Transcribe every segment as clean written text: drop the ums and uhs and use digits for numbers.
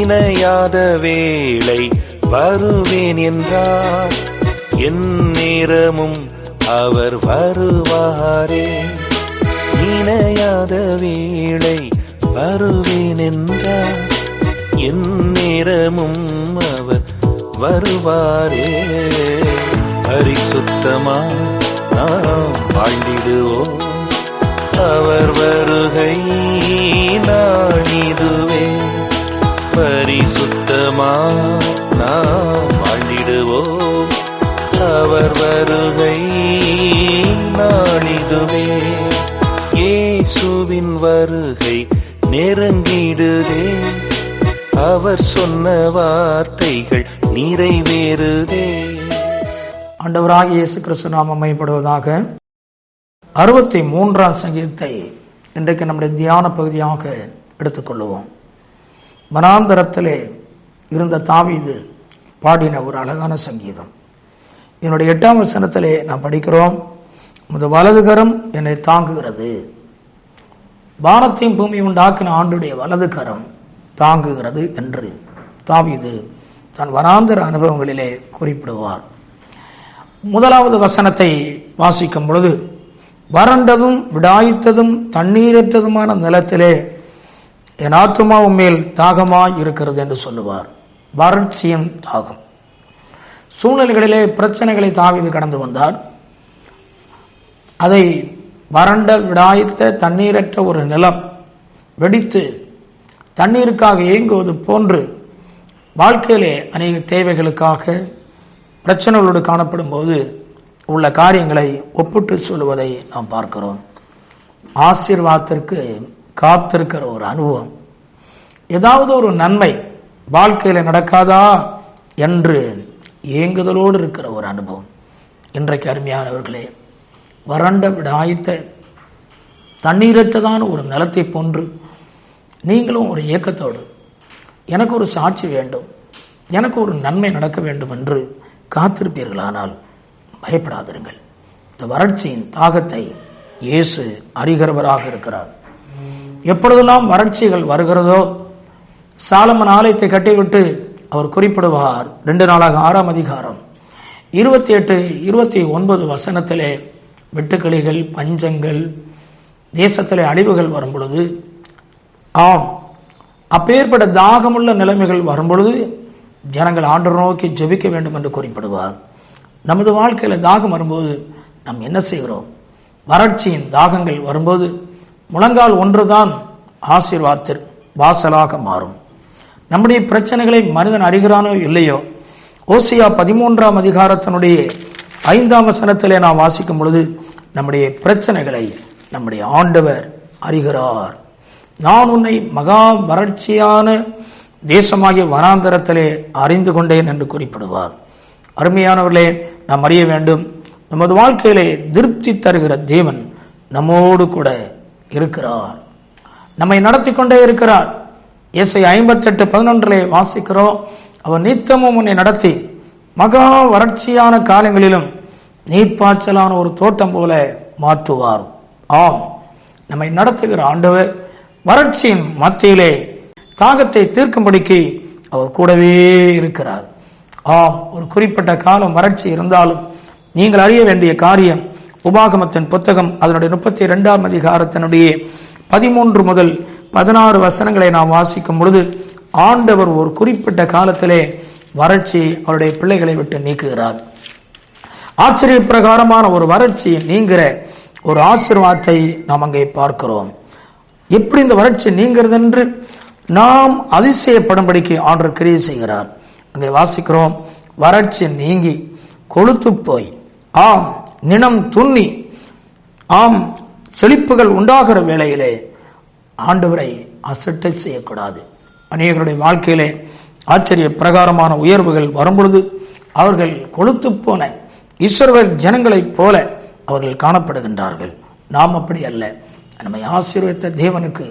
நினையாத வேளை வருவேன் என்றார், என் நேரமும் அவர் வருவாரே. நினையாத வேளை வருவேன் என்றார், என் நேரமும் அவர் வருவாரே. பரிசுத்தமா நாம் வாழ்ந்திடுவோம், அவர் வருகை நாளிதுவே. பரிசுத்தமா நாம் வாழ்ந்திடுவோம், அவர் வருகை நாளிதுவே. இயேசுவின் வருகை நெருங்கிடுதே, அவர் சொன்ன வார்த்தைகள் நிறைவேறுதே. ஆண்டவராகிய இயேசு கிறிஸ்து நாமம் மகிமைப்படுவதாக. 63ஆம் சங்கீதத்தை இன்றைக்கு நம்முடைய தியான பகுதியாக எடுத்துக்கொள்வோம். வனாந்தரத்திலே இருந்த தாவீது பாடின ஒரு அழகான சங்கீதம். என்னுடைய 8ஆம் வசனத்திலே நாம் படிக்கிறோம், உமது வலதுகரம் என்னை தாங்குகிறது. வானத்தையும் பூமி உண்டாக்கின ஆண்டுடைய வலதுகரம் தாங்குகிறது என்று தாவீது தன் வனாந்தர அனுபவங்களிலே குறிப்பிடுவார். முதலாவது வசனத்தை வாசிக்கும் பொழுது, வறண்டதும் விடாய்த்ததும் தண்ணீரற்றதுமான நிலத்திலே என் ஆத்துமா உம்மேல் தாகமாய் இருக்கிறது என்று சொல்லுவார். வறட்சியும் தாகம். சூழ்நிலைகளிலே பிரச்சனைகளை தாவீது கடந்து வந்தார். அதை வறண்ட விடாய்த்த தண்ணீரற்ற ஒரு நிலம் வெடித்து தண்ணீருக்காக ஏங்குவது போன்று வாழ்க்கையிலே அநேக தேவைகளுக்காக பிரச்சனைகளோடு காணப்படும் போது உள்ள காரியங்களை ஒப்பிட்டு சொல்லுவதை நாம் பார்க்கிறோம். ஆசீர்வாதத்திற்கு காத்திருக்கிற ஒரு அனுபவம், ஏதாவது ஒரு நன்மை வாழ்க்கையில் நடக்காதா என்று ஏங்குதலோடு இருக்கிற ஒரு அனுபவம். இன்றைக்கு அருமையானவர்களே, வறண்ட விடாய்த்த தண்ணீரற்றதான ஒரு நிலத்தை போன்று நீங்களும் ஒரு ஏக்கத்தோடு, எனக்கு ஒரு சாட்சி வேண்டும், எனக்கு ஒரு நன்மை நடக்க வேண்டும் என்று காத்திருப்பீர்களானால் பயப்படாதிருங்கள். இந்த வறட்சியின் தாகத்தை இயேசு அறிகிறவராக இருக்கிறார். எப்பொழுதெல்லாம் வறட்சிகள் வருகிறதோ, சாலமன் ஆலயத்தை கட்டிவிட்டு அவர் குறிப்பிடுவார். 2 நாளாக 6ஆம் அதிகாரம் 28, 29 வசனத்திலே வெட்டுக்கிளிகள், பஞ்சங்கள், தேசத்திலே அழிவுகள் வரும் பொழுது, ஆம், அப்பேற்பட்ட தாகமுள்ள நிலைமைகள் வரும்பொழுது ஜனங்கள் ஆண்டவரை நோக்கி ஜெபிக்க வேண்டும் என்று குறிப்பிடுவார். நமது வாழ்க்கையில் தாகம் வரும்போது நாம் என்ன செய்கிறோம்? வறட்சியின் தாகங்கள் வரும்போது முழங்கால் ஒன்றுதான் ஆசீர்வாதத்தின் வாசலாக மாறும். நம்முடைய பிரச்சனைகளை மனிதன் அறிகிறானோ இல்லையோ, ஓசியா 13ஆம் அதிகாரத்தினுடைய 5ஆம் வசனத்திலே நாம் வாசிக்கும் பொழுது நம்முடைய பிரச்சனைகளை நம்முடைய ஆண்டவர் அறிகிறார். நான் உன்னை மகா வறட்சியான தேசமாகிய வனாந்தரத்திலே அறிந்து கொண்டேன் என்று குறிப்பிடுவார். அருமையானவர்களே, நாம் அறிய வேண்டும், நமது வாழ்க்கையிலே திருப்தி தருகிற தேவன் நம்மோடு கூட இருக்கிறார், நம்மை நடத்தி கொண்டே இருக்கிறார். ஏசாயா 58:11 வாசிக்கிறோம், அவர் நித்தமும் உன்னை நடத்தி மகா வறட்சியான காலங்களிலும் நீர்ப்பாய்ச்சலான ஒரு தோட்டம் போல மாற்றுவார். ஆம், நம்மை நடத்துகிற ஆண்டவர் வறட்சியின் மத்தியிலே தாகத்தை தீர்க்கும்படிக்கு அவர் கூடவே இருக்கிறார். ஆம், ஒரு குறிப்பிட்ட காலம் வறட்சி இருந்தாலும் நீங்கள் அறிய வேண்டிய காரியம், உபாகமத்தின் புத்தகம் அதனுடைய 32ஆம் அதிகாரத்தினுடைய 13 முதல் 16 வசனங்களை நாம் வாசிக்கும் பொழுது ஆண்டவர் ஒரு குறிப்பிட்ட காலத்திலே வறட்சி அவருடைய பிள்ளைகளை விட்டு நீக்குகிறார். ஆச்சரிய பிரகாரமான ஒரு வறட்சி நீங்கிற ஒரு ஆசீர்வாதத்தை நாம் அங்கே பார்க்கிறோம். எப்படி இந்த வறட்சி நீங்கிறது என்று நாம் அதிசயப்படும்படிக்கு ஆண்டவர் கிரியை செய்கிறார். அங்கே வாசிக்கிறோம், வறட்சி நீங்கி கொழுத்து போய், ஆம், நிலம் துண்ணி, ஆம், செழிப்புகள் உண்டாகிற வேளையிலே ஆண்டவரை அசட்டை செய்யக்கூடாது. அநேகருடைய வாழ்க்கையிலே ஆச்சரிய பிரகாரமான உயர்வுகள் வரும்பொழுது அவர்கள் கொழுத்து போன இஸ்ரவேல் ஜனங்களைப் போல அவர்கள் காணப்படுகின்றார்கள். நாம் அப்படி அல்ல. நம்மை ஆசீர்வதித்த தேவனுக்கு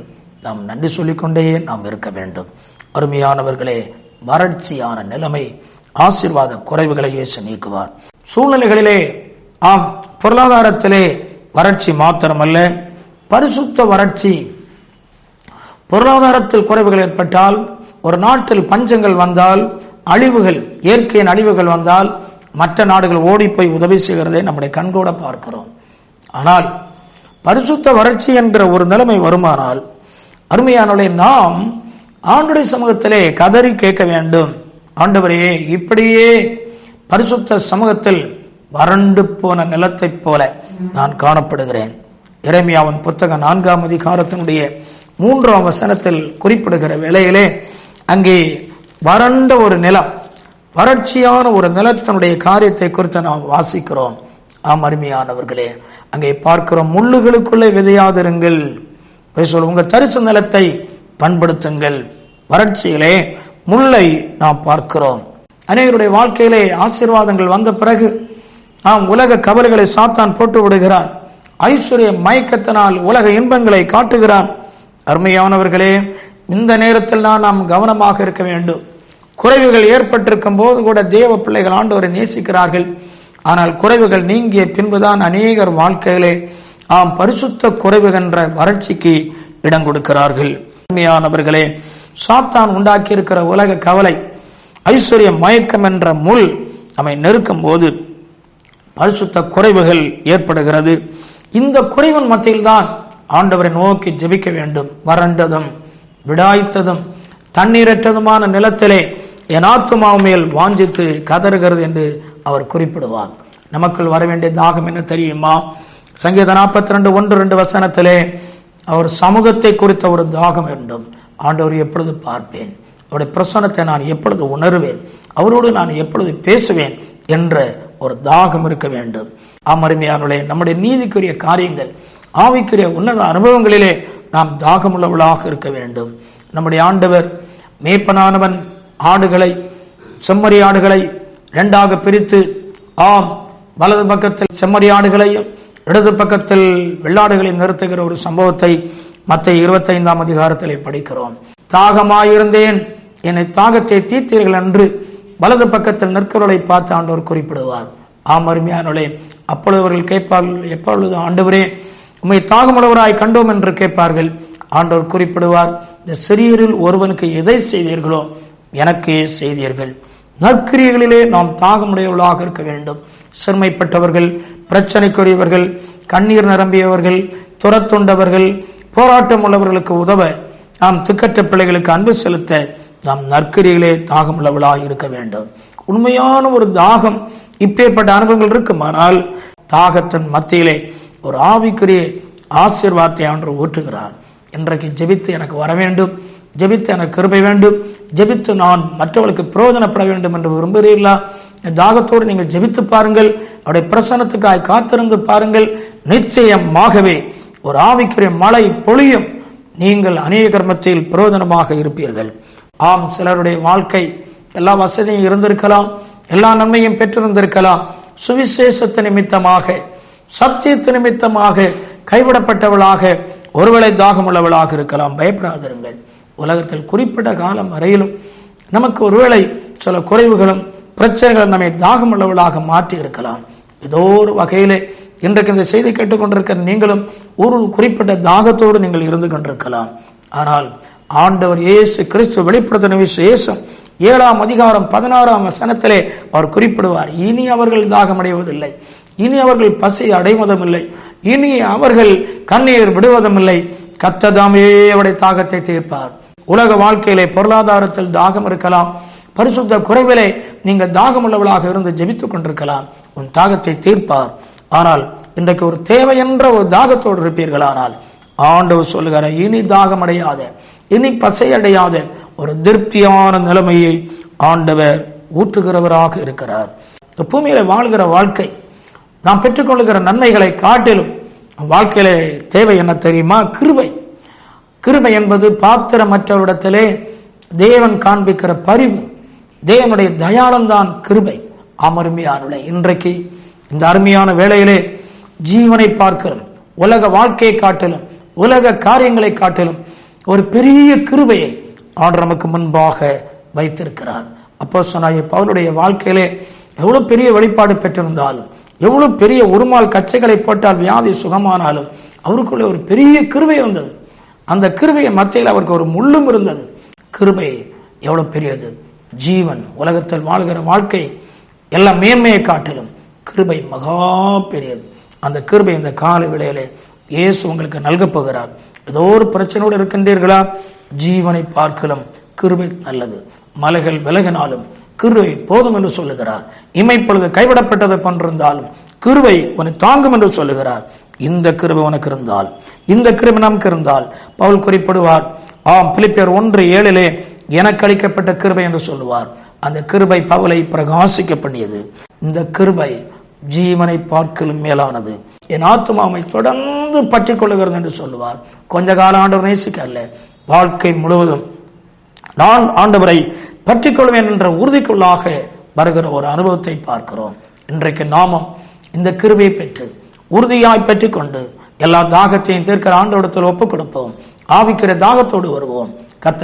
நாம் நன்றி சொல்லிக்கொண்டே நாம் இருக்க வேண்டும். அருமையானவர்களே, வறட்சியான நிலைமை, ஆசீர்வாத குறைவுகளை இயேசு நீக்குவார். சூழ்நிலைகளிலே, ஆம், பொருளாதாரத்திலே வறட்சி மாத்திரமல்ல, பரிசுத்த வறட்சி. பொருளாதாரத்தில் குறைவுகள் ஏற்பட்டால் ஒரு நாட்டில் பஞ்சங்கள் வந்தால், அழிவுகள், இயற்கையின் அழிவுகள் வந்தால் மற்ற நாடுகள் ஓடி போய் உதவி செய்கிறதை நம்முடைய கண்கூட பார்க்கிறோம். ஆனால் பரிசுத்த வறட்சி என்ற ஒரு நிலைமை வருமானால், அருமையானவர்களே, நாம் ஆண்டவருடைய சமூகத்திலே கதறி கேட்க வேண்டும். ஆண்டவரே, இப்படியே பரிசுத்த சமூகத்தில் வறண்டு போன நிலத்தை போல நான் காணப்படுகிறேன். எரேமியாவின் புத்தகம் 4ஆம் அதிகாரத்தினுடைய 3ஆம் வசனத்தில் குறிப்பிடுகிற வேளையிலே அங்கே வறண்ட ஒரு நிலம், வறட்சியான ஒரு நிலத்தினுடைய காரியத்தை குறித்து நாம் வாசிக்கிறோம். ஆம் அருமையானவர்களே, அங்கே பார்க்கிறோம், முள்ளுகளுக்குள்ளே விதையாதிருங்கள், உங்க தரிசு நிலத்தை பண்படுத்துங்கள். வறட்சியிலே முல்லை நாம் பார்க்கிறோம். அநேகருடைய வாழ்க்கையிலே ஆசீர்வாதங்கள் வந்த பிறகு உலக கவலைகளை சாத்தான் போட்டு விடுகிறான். ஐஸ்வர்ய மயக்கத்தினால் உலக இன்பங்களை காட்டுகிறான். அருமையானவர்களே, இந்த நேரத்தில் நாம் கவனமாக இருக்க வேண்டும். குறைவுகள் ஏற்பட்டிருக்கும் போது கூட தேவ பிள்ளைகள் ஆண்டவரை நேசிக்கிறார்கள். ஆனால் குறைவுகள் நீங்கிய பின்புதான் அநேகர் வாழ்க்கையிலே பரிசுத்த குறைவுகின்ற வறட்சிக்கு இடம் கொடுக்கிறார்கள். அருமையானவர்களே, சாத்தான் உண்டாக்கி இருக்கிற உலக கவலை, ஐஸ்வர்ய மயக்கம் என்ற முள் நம்மை நெருக்கும் போது பரிசுத்த குறைவுகள் ஏற்படுகிறது. இந்த குறைவின் மத்தியில் தான் ஆண்டவரை நோக்கி ஜெபிக்க வேண்டும். வறண்டதும் விடாய்த்ததும் தண்ணீரற்றதுமான நிலத்திலே என் ஆத்துமாவு மேல் வாஞ்சித்து கதறுகிறது என்று அவர் குறிப்பிடுவார். நமக்குள் வர வேண்டிய தாகம் என்ன தெரியுமா? சங்கீதம் 42:1-2 வசனத்திலே அவர் சமூகத்தை குறித்த ஒரு தாகம் வேண்டும். ஆண்டவர் எப்பொழுது பார்ப்பேன், அவருடைய பிரசன்னத்தை நான் எப்பொழுது உணர்வேன், அவரோடு நான் எப்பொழுது பேசுவேன் என்ற ஒரு தாகம் இருக்க வேண்டும். அருமையானவர்களே, நம்முடைய நீதிக்குரிய காரியங்கள், ஆவிக்குரிய உன்னத அனுபவங்களிலே நாம் தாகமுள்ளவளாக இருக்க வேண்டும். நம்முடைய ஆண்டவர் மேய்ப்பனானவன் ஆடுகளை, செம்மறி ஆடுகளை 2ஆக பிரித்து, வலது பக்கத்தில் செம்மறி ஆடுகளையும் இடது பக்கத்தில் வெள்ளாடுகளை நிறுத்துகிற ஒரு சம்பவத்தை மத்தேயு 25ஆம் அதிகாரத்திலே படிக்கிறோம். தாகமாயிருந்தேன், என்னை தாகத்தை தீர்த்தீர்கள் என்று வலது பக்கத்தில் நிற்கிறவர்களை பார்த்து ஆண்டவர் குறிப்பிடுவார். அருமையானவர்களே, அப்பொழுது அவர்கள் கேட்பார்கள், எப்பொழுது ஆண்டவரே உம்மை தாகமுள்ளவராய் கண்டோம் என்று கேட்பார்கள். ஆண்டவர் குறிப்பிடுவார், இந்த சிறியரில் ஒருவனுக்கு எதை செய்தீர்களோ எனக்கே செய்தீர்கள். நற்கிரியைகளிலே நாம் தாகமுடையவர்களாக இருக்க வேண்டும். சிறுமைப்பட்டவர்கள், பிரச்சனைக்குரியவர்கள், கண்ணீர் நிரம்பியவர்கள், துரத்துண்டவர்கள், போராட்டம் உள்ளவர்களுக்கு உதவ, நாம் திக்கற்ற பிள்ளைகளுக்கு அன்பு செலுத்த நாம் நற்கிரிகளே தாகமுள்ளவளாக இருக்க வேண்டும். உண்மையான ஒரு தாகம், இப்பேற்பட்ட அனுபவங்கள் இருக்குமானால் தாகத்தின் மத்தியிலே ஒரு ஆவிக்குரிய ஆசீர்வாதத்தை ஆண்டவர் ஊற்றுகிறார். இன்றைக்கு ஜெபித்து எனக்கு வர வேண்டும், ஜெபித்து எனக்கு கிருபை வேண்டும், ஜெபித்து நான் மற்றவர்களுக்கு பிரயோஜனப்பட வேண்டும் என்று விரும்புகிறீர்களா? தாகத்தோடு நீங்கள் ஜெபித்து பாருங்கள், அவருடைய பிரசன்னத்துக்காய் காத்திருந்து பாருங்கள். நிச்சயமாகவே ஒரு ஆவிக்குரிய மழை பொழியும். நீங்கள் அநேக மத்தியில் பிரயோஜனமாக இருப்பீர்கள். சிலருடைய வாழ்க்கை எல்லா வசதியும் இருந்திருக்கலாம், எல்லா நன்மையும் பெற்றிருந்திருக்கலாம். சுவிசேஷத்து நிமித்தமாக, சத்தியத்து நிமித்தமாக கைவிடப்பட்டவளாக, ஒருவேளை தாகமுள்ளவளாக இருக்கலாம். பயப்படாதிருங்கள். உலகத்தில் குறிப்பிட்ட காலம் வரையிலும் நமக்கு ஒருவேளை சில குறைவுகளும் பிரச்சனைகளும் நம்மை தாகமுள்ளவளாக மாற்றி இருக்கலாம். ஏதோ ஒரு வகையிலே இன்றைக்கு இந்த செய்தி கேட்டுக்கொண்டிருக்கிற நீங்களும் ஒரு குறிப்பிட்ட தாகத்தோடு நீங்கள் இருந்து கொண்டிருக்கலாம். ஆனால் ஆண்டவர் இயேசு கிறிஸ்து வெளிப்படுத்தின விசேஷம் 7ஆம் அதிகாரம் 16ஆம் வசனத்திலே அவர் குறிப்பிடுவார், இனி அவர்கள் தாகம் அடைவதில்லை, இனி அவர்கள் பசி அடைவதும் இல்லை, இனி அவர்கள் கண்ணீர் விடுவதும் இல்லை, கர்த்தர்தாமே அவருடைய தாகத்தை தீர்ப்பார். உலக வாழ்க்கையிலே பொருளாதாரத்தில் தாகம் இருக்கலாம், பரிசுத்த குறைவிலே நீங்கள் தாகம் உள்ளவளாக இருந்து ஜெபித்துக் கொண்டிருக்கலாம். உன் தாகத்தை தீர்ப்பார். ஆனால் இன்றைக்கு ஒரு தேவை என்ற ஒரு தாகத்தோடு இருப்பீர்களானால் ஆண்டவர் சொல்லுகிற, இனி தாகம் அடையாத, இனி பசை அடையாத ஒரு திருப்தியான நிலைமையை ஆண்டவர் ஊற்றுகிறவராக இருக்கிறார். இந்த பூமியில வாழ்கிற வாழ்க்கை, நாம் பெற்றுக்கொள்ளுகிற நன்மைகளை காட்டிலும் வாழ்க்கையில தேவை என்ன தெரியுமா? கிருபை. கிருபை என்பது பாத்திரமற்றவரிடத்திலே தேவன் காண்பிக்கிற பரிவு, தேவனுடைய தயாளம்தான் கிருபை. அருமையானவர்களே, இன்றைக்கு இந்த அருமையான வேளையிலே ஜீவனை பார்க்கிறோம். உலக வாழ்க்கையை காட்டிலும், உலக காரியங்களை காட்டிலும் ஒரு பெரிய கிருபையை ஆண்டவர் நமக்கு முன்பாக வைத்திருக்கிறார். அப்போஸ்தலனாகிய பவுலுடைய வாழ்க்கையிலே எவ்வளவு பெரிய வெளிப்பாடு பெற்றிருந்தாலும், எவ்வளவு பெரிய உருமால் கச்சைகளை போட்டால் வியாதி சுகமானாலும் அவருக்குள்ள ஒரு பெரிய கிருபை இருந்தது. அந்த கிருபையை மத்தியில் அவருக்கு ஒரு முள்ளும் இருந்தது. கிருபை எவ்வளவு பெரியது. ஜீவன், உலகத்தில் வாழ்கிற வாழ்க்கை எல்லா மேன்மையை காட்டிலும் கிருபை மகா பெரியது. அந்த கிருபை இந்த கால வேளையிலே இயேசு உங்களுக்கு நல்க போகிறார். ஏதோ ஒரு பிரச்சனையோடு இருக்கின்றீர்களா? ஜீவனை பார்க்கலாம் கிருபை நல்லது. மலைகள் விலகினாலும் கிருபை போதும் என்று சொல்லுகிறார். இமைப்பொழுது கைவிடப்பட்டதை கொண்டிருந்தாலும் கிருபை உன்னை தாங்கும் என்று சொல்லுகிறார். இந்த கிருபை உனக்கு இருந்தால், இந்த கிருபை நமக்கு இருந்தால், பவுல் குறிப்பிடுவார், பிலிப்பியர் 1:7 எனக்கு அளிக்கப்பட்ட கிருபை என்று சொல்லுவார். அந்த கிருபை பவுலை பிரகாசிக்க பண்ணியது. இந்த கிருபை ஜீவனை பார்க்கலும் மேலானது. என் ஆத்துமாவை தொடர்ந்து பற்றி கொள்ளுகிறது என்று சொல்லுவார். கொஞ்ச கால ஆண்டவர் நேசிக்க அல்ல, வாழ்க்கை முழுவதும் நான் ஆண்டவரை பற்றி கொள்வேன் என்ற உறுதிக்குள்ளாக வருகிற ஒரு அனுபவத்தை பார்க்கிறோம். இன்றைக்கு நாமும் இந்த கிருபையை பெற்று உறுதியாய் பெற்று கொண்டு எல்லா தாகத்தையும் தீர்க்கிற ஆண்டவரிடத்தில் ஒப்புக் கொடுப்போம். ஆவிக்கிற தாகத்தோடு வருவோம். கர்த்தர்